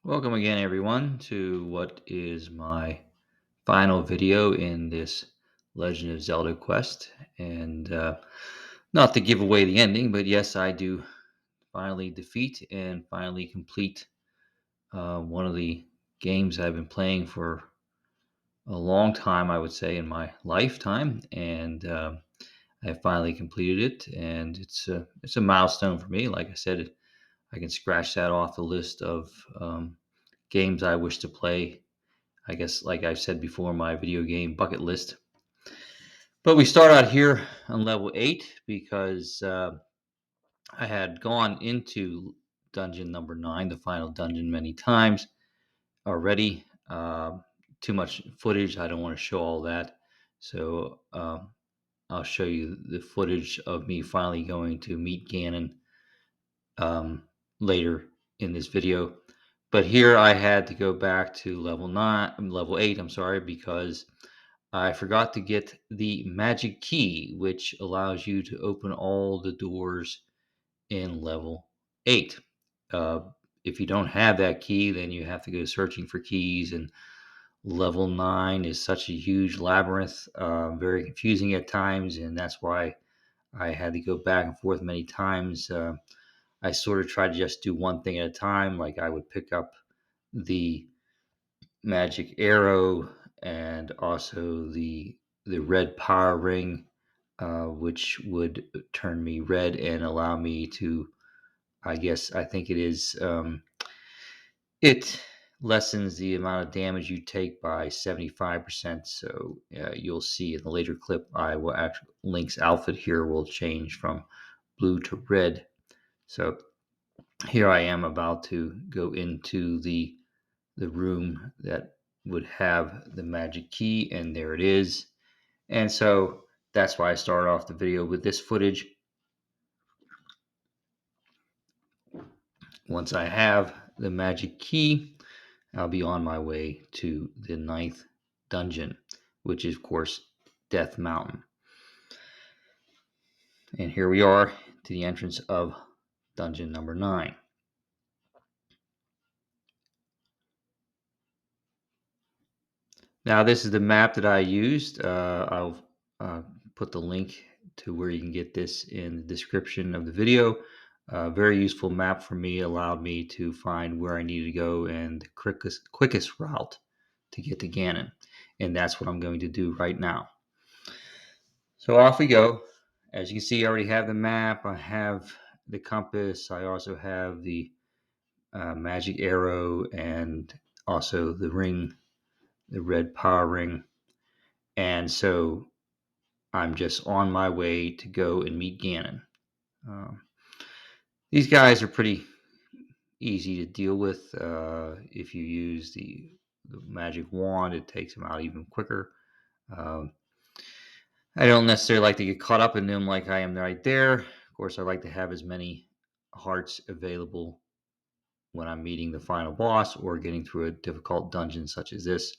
Welcome again, everyone, to what is my final video in this Legend of Zelda Quest. And not to give away the ending, but yes, I do finally defeat and finally complete one of the games I've been playing for a long time, I would say, in my lifetime. And I finally completed it, and it's a milestone for me. Like I said, I can scratch that off the list of games I wish to play. I guess, like I've said before, my video game bucket list. But we start out here on level 8 because I had gone into dungeon number 9, the final dungeon, many times already. Too much footage. I don't want to show all that. So I'll show you the footage of me finally going to meet Ganon um, later in this video. But here I had to go back to level 8, I'm sorry, because I forgot to get the magic key, which allows you to open all the doors in level 8. Uh, if you don't have that key, then you have to go searching for keys. And level 9 is such a huge labyrinth, very confusing at times. And that's why I had to go back and forth many times. I sort of tried to just do one thing at a time. Like I would pick up the magic arrow and also the red power ring, which would turn me red and allow me to. I think it is. It lessens the amount of damage you take by 75%. So you'll see in the later clip, I will actually Link's outfit here will change from blue to red. So here I am about to go into the room that would have the magic key, and there it is. And so that's why I started off the video with this footage. Once I have the magic key, I'll be on my way to the ninth dungeon, which is, of course, Death Mountain. And here we are to the entrance of dungeon number 9. Now, this is the map that I used. I'll put the link to where you can get this in the description of the video. Very useful map for me, allowed me to find where I needed to go and the quickest route to get to Ganon. And that's what I'm going to do right now. So off we go. As you can see, I already have the map. I have the compass. I also have the magic arrow and also the ring, the red power ring. And so I'm just on my way to go and meet Ganon. Um, these guys are pretty easy to deal with. If you use the magic wand, it takes them out even quicker. Um, I don't necessarily like to get caught up in them like I am right there. Of course, I like to have as many hearts available when I'm meeting the final boss or getting through a difficult dungeon such as this,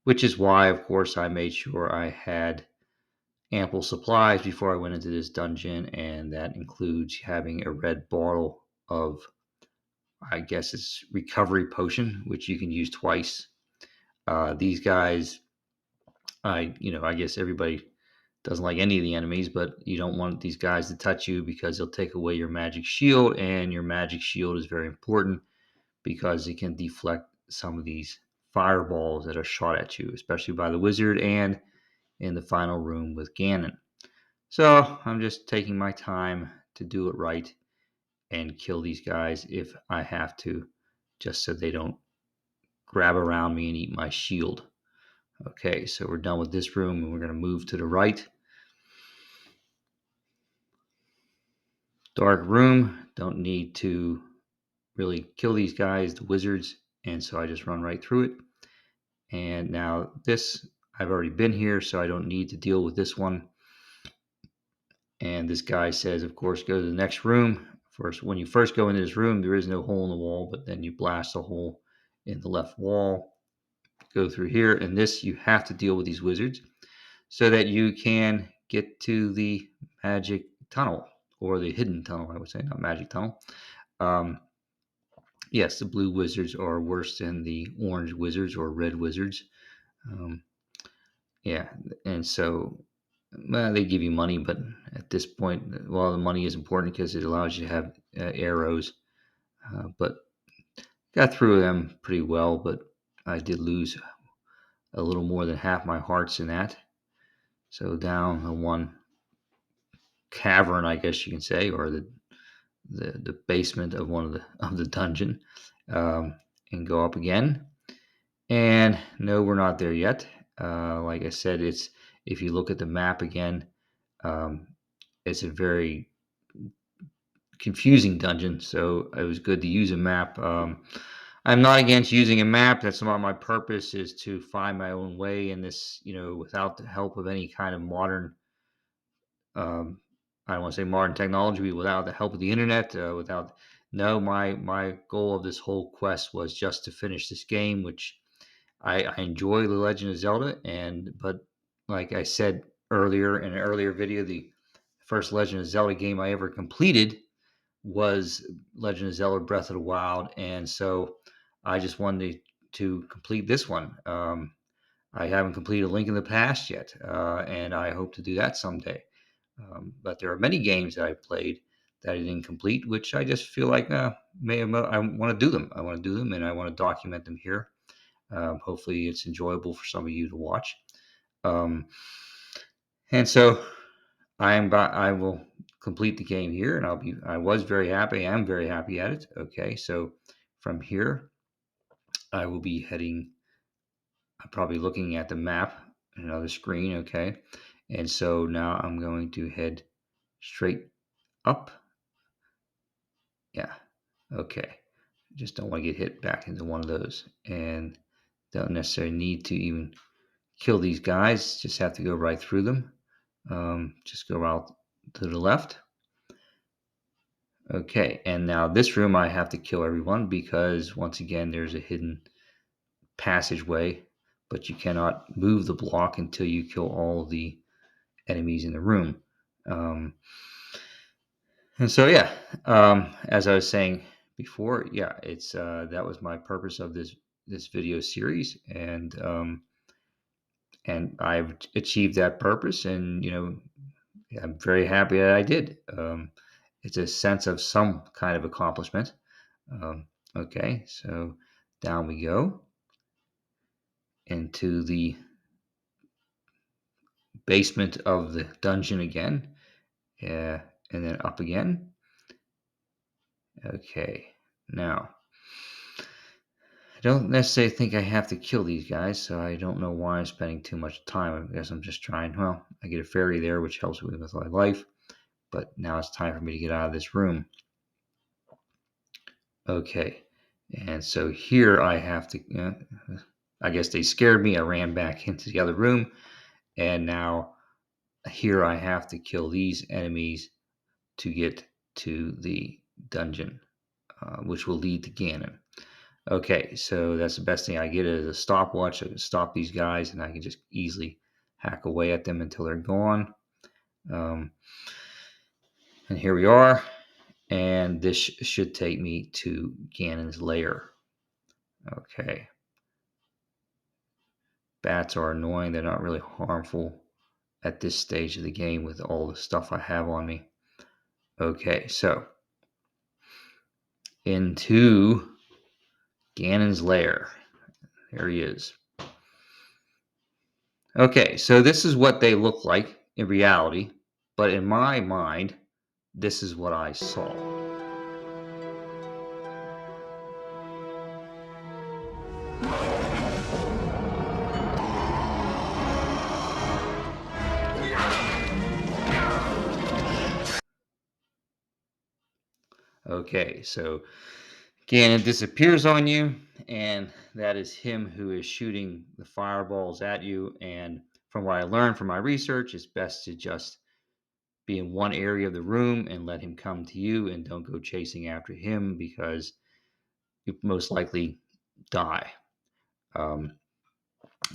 which is why, of course, I made sure I had ample supplies before I went into this dungeon, and that includes having a red bottle of, I guess it's recovery potion, which you can use twice. These guys, I guess everybody doesn't like any of the enemies, but you don't want these guys to touch you because they'll take away your magic shield, and your magic shield is very important because it can deflect some of these fireballs that are shot at you, especially by the wizard and in the final room with Ganon. So I'm just taking my time to do it right and kill these guys if I have to, just so they don't grab around me and eat my shield. Okay, so we're done with this room and we're going to move to the right. Dark room, don't need to really kill these guys, the wizards, and so I just run right through it. And now this, I've already been here, so I don't need to deal with this one. And this guy says, of course, go to the next room. First, when you first go into this room, there is no hole in the wall, but then you blast a hole in the left wall. Go through here, and this you have to deal with these wizards so that you can get to the magic tunnel, or the hidden tunnel, I would say, not magic tunnel. Um, Yes, the blue wizards are worse than the orange wizards or red wizards. Um, yeah, and so well, they give you money, but at this point, well, the money is important because it allows you to have arrows. But got through them pretty well, but I did lose a little more than half my hearts in that. So down the one cavern, I guess you can say, or the basement of one of the dungeon, um, and go up again. And no, we're not there yet. Like I said, it's if you look at the map again, um, it's a very confusing dungeon. So it was good to use a map. I'm not against using a map. That's not my purpose. Is to find my own way in this, without the help of any kind of modern. I don't want to say modern technology, but without the help of the internet, without no, my goal of this whole quest was just to finish this game, which I enjoy the Legend of Zelda, and but like I said earlier in an earlier video, the first Legend of Zelda game I ever completed was Legend of Zelda Breath of the Wild, and so I just wanted to complete this one. I haven't completed A Link in the Past yet, and I hope to do that someday. But there are many games that I've played that I didn't complete, which I just feel like I want to do them. I want to do them, and I want to document them here. Hopefully, it's enjoyable for some of you to watch. Um, and so I will complete the game here, and I was very happy. I am very happy at it. Okay, so from here, I will be heading. I'm probably looking at the map, another screen. Okay, and so now I'm going to head straight up. Yeah. Okay. Just don't want to get hit back into one of those, and don't necessarily need to even kill these guys. Just have to go right through them. Just go out to the left. Okay, and now this room I have to kill everyone because once again there's a hidden passageway, but you cannot move the block until you kill all the enemies in the room. Um, and so yeah, as I was saying before, yeah, it's that was my purpose of this video series, and I've achieved that purpose, and I'm very happy that I did. It's a sense of some kind of accomplishment. Okay, so down we go into the basement of the dungeon again, and then up again. Okay, now I don't necessarily think I have to kill these guys, so I don't know why I'm spending too much time. I guess I'm just trying. Well, I get a fairy there, which helps me with my life, but now it's time for me to get out of this room. Okay, and so here I have to. I guess they scared me. I ran back into the other room, and now here I have to kill these enemies to get to the dungeon, which will lead to Ganon. Okay, so that's the best thing I get is a stopwatch. I can stop these guys, and I can just easily hack away at them until they're gone. Um, and here we are, and this should take me to Ganon's lair. Okay, bats are annoying. They're not really harmful at this stage of the game with all the stuff I have on me. Okay, so into Ganon's lair. There he is. Okay, so this is what they look like in reality, but in my mind, this is what I saw. Okay, so Ganon disappears on you, and that is him who is shooting the fireballs at you. And from what I learned from my research, it's best to just be in one area of the room and let him come to you and don't go chasing after him because you most likely die. Um,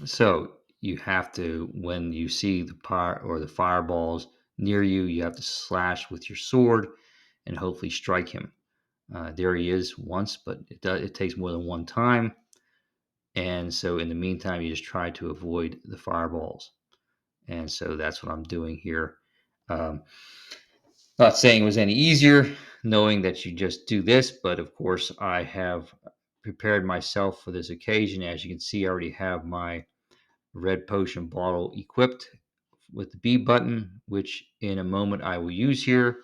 so you have to, when you see the fireballs near you, you have to slash with your sword and hopefully strike him. There he is once, but it takes more than one time. And so in the meantime, you just try to avoid the fireballs. And so that's what I'm doing here. Um, Not saying it was any easier knowing that you just do this, but of course, I have prepared myself for this occasion. As you can see, I already have my red potion bottle equipped with the B button, which in a moment I will use here.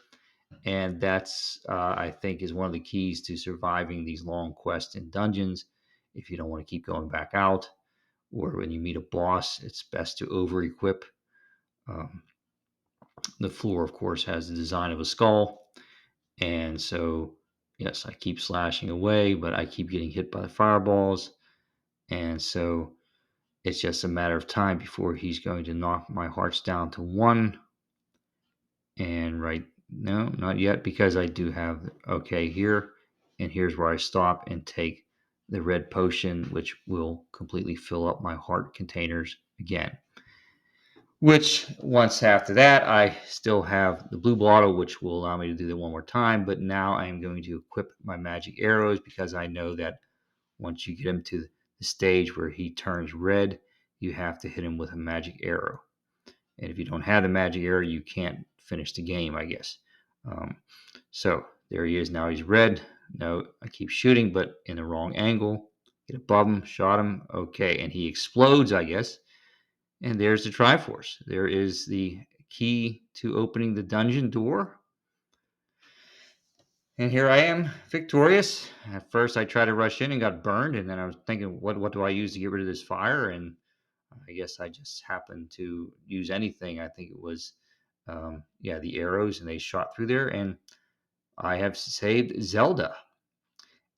And that's, I think, is one of the keys to surviving these long quests and dungeons. If you don't want to keep going back out, or when you meet a boss, it's best to over equip. Um, the floor, of course, has the design of a skull. And so, yes, I keep slashing away, but I keep getting hit by the fireballs. And so it's just a matter of time before he's going to knock my hearts down to one. And right, no, not yet, because I do have, okay, here. And here's where I stop and take the red potion, which will completely fill up my heart containers again. Which, once after that, I still have the blue bottle, which will allow me to do that one more time. But now I am going to equip my magic arrows because I know that once you get him to the stage where he turns red, you have to hit him with a magic arrow. And if you don't have the magic arrow, you can't finish the game, I guess. Um, so there he is. Now he's red. No, I keep shooting, but in the wrong angle. Get above him, shot him. Okay, and he explodes, I guess. And there's the Triforce. There is the key to opening the dungeon door. And here I am, victorious. At first, I tried to rush in and got burned, and then I was thinking, what do I use to get rid of this fire? And I guess I just happened to use anything. I think it was, yeah, the arrows, and they shot through there. And I have saved Zelda.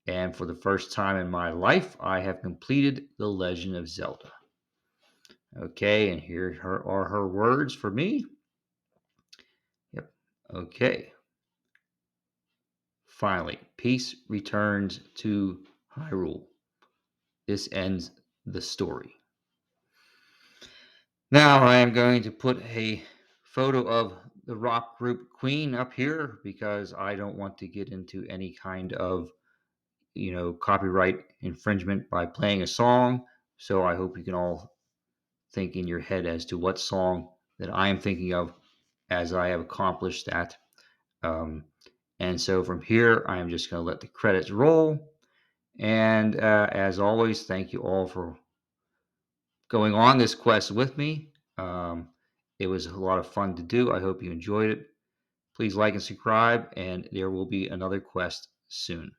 And for the first time in my life, I have completed the Legend of Zelda. Okay, and here are her words for me. Yep. Okay. Finally, peace returns to Hyrule. This ends the story. Now I am going to put a photo of the rock group Queen up here because I don't want to get into any kind of, copyright infringement by playing a song. So I hope you can all think in your head as to what song that I am thinking of as I have accomplished that. Um, and so from here, I am just going to let the credits roll. And as always, thank you all for going on this quest with me. It was a lot of fun to do. I hope you enjoyed it. Please like and subscribe, and there will be another quest soon.